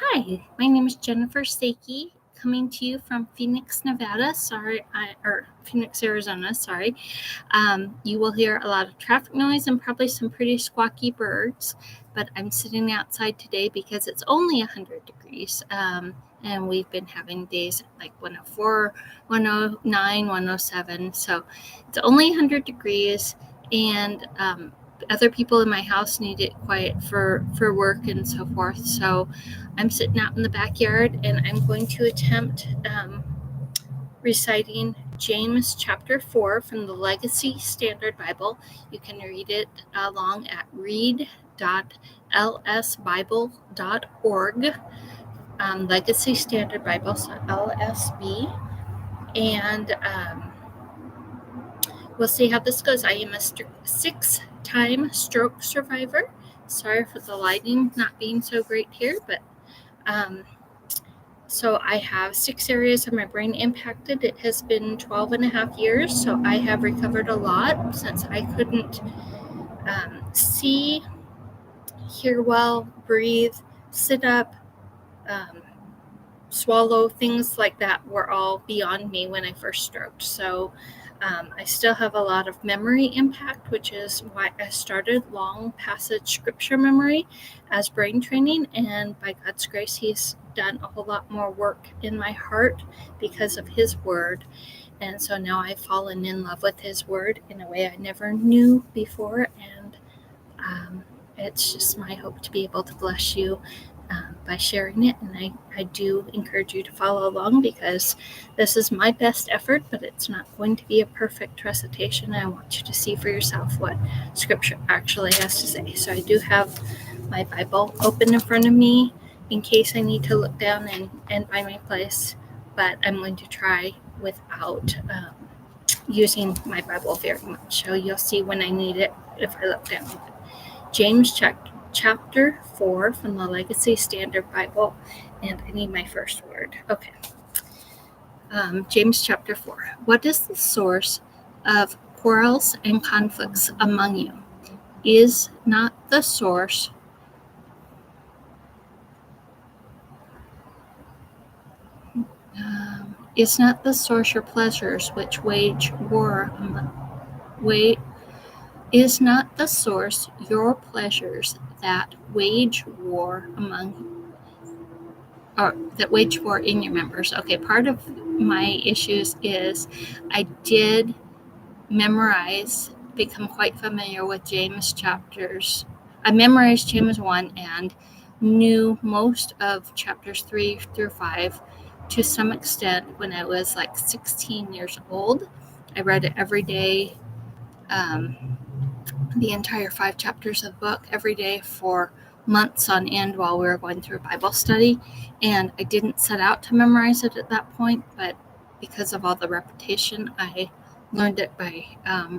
Hi, my name is Jennifer Saake, coming to you from Phoenix, Nevada. Phoenix, Arizona. You will hear a lot of traffic noise and probably some pretty squawky birds, but I'm sitting outside today because it's only 100 degrees. And we've been having days like 104, 109, 107. So it's only 100 degrees, and other people in my house need it quiet for work and so forth. So I'm sitting out in the backyard, and I'm going to attempt reciting James chapter 4 from the Legacy Standard Bible. You can read it along at read.lsbible.org. Legacy Standard Bible, so LSB. And we'll see how this goes. I am a 6-time stroke survivor. Sorry for the lighting not being so great here, but so I have 6 areas of my brain impacted. It has been 12 and a half years, so I have recovered a lot since I couldn't see, hear well, breathe, sit up, swallow, things like that were all beyond me when I first stroked. So I still have a lot of memory impact, which is why I started long passage scripture memory as brain training. And by God's grace, He's done a whole lot more work in my heart because of His word. And so now I've fallen in love with His word in a way I never knew before. And it's just my hope to be able to bless you by sharing it. And I do encourage you to follow along, because this is my best effort, but it's not going to be a perfect recitation. I want you to see for yourself what Scripture actually has to say. So I do have my Bible open in front of me in case I need to look down and find my place, but I'm going to try without using my Bible very much. So you'll see when I need it if I look down. James chapter 4 from the Legacy Standard Bible, and I need my first word. Okay. James chapter 4. What is the source of quarrels and conflicts among you? Is not the source your pleasures which wage war Is not the source your pleasures that wage war in your members? Okay, part of my issues is I did become quite familiar with James chapters. I memorized James 1 and knew most of chapters 3 through 5 to some extent when I was like 16 years old. I read it every day. The entire 5 chapters of the book every day for months on end while we were going through Bible study. And I didn't set out to memorize it at that point, but because of all the repetition, I learned it by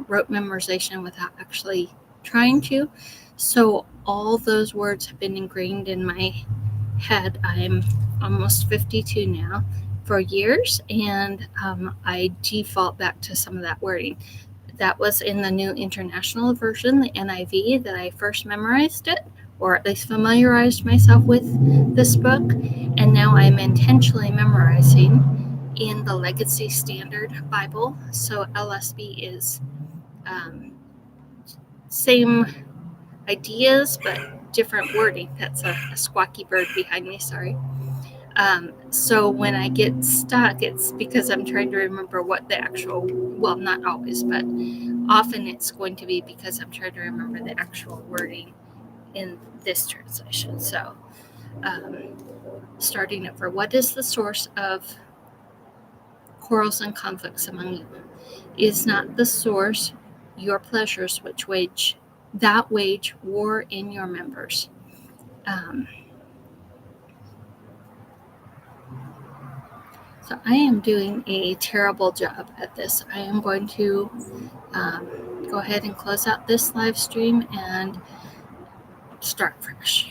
rote memorization without actually trying to. So all those words have been ingrained in my head. I'm almost 52 now, for years, and I default back to some of that wording. That was in the New International Version, the NIV, that I first memorized it, or at least familiarized myself with this book. And now I'm intentionally memorizing in the Legacy Standard Bible. So LSB is same ideas, but different wording. That's a squawky bird behind me, sorry. So when I get stuck, it's because I'm trying to remember what the actual, well, not always, but often it's going to be because I'm trying to remember the actual wording in this translation. So starting over, what is the source of quarrels and conflicts among you? Is not the source your pleasures which wage war in your members? So I am doing a terrible job at this. I am going to go ahead and close out this live stream and start fresh.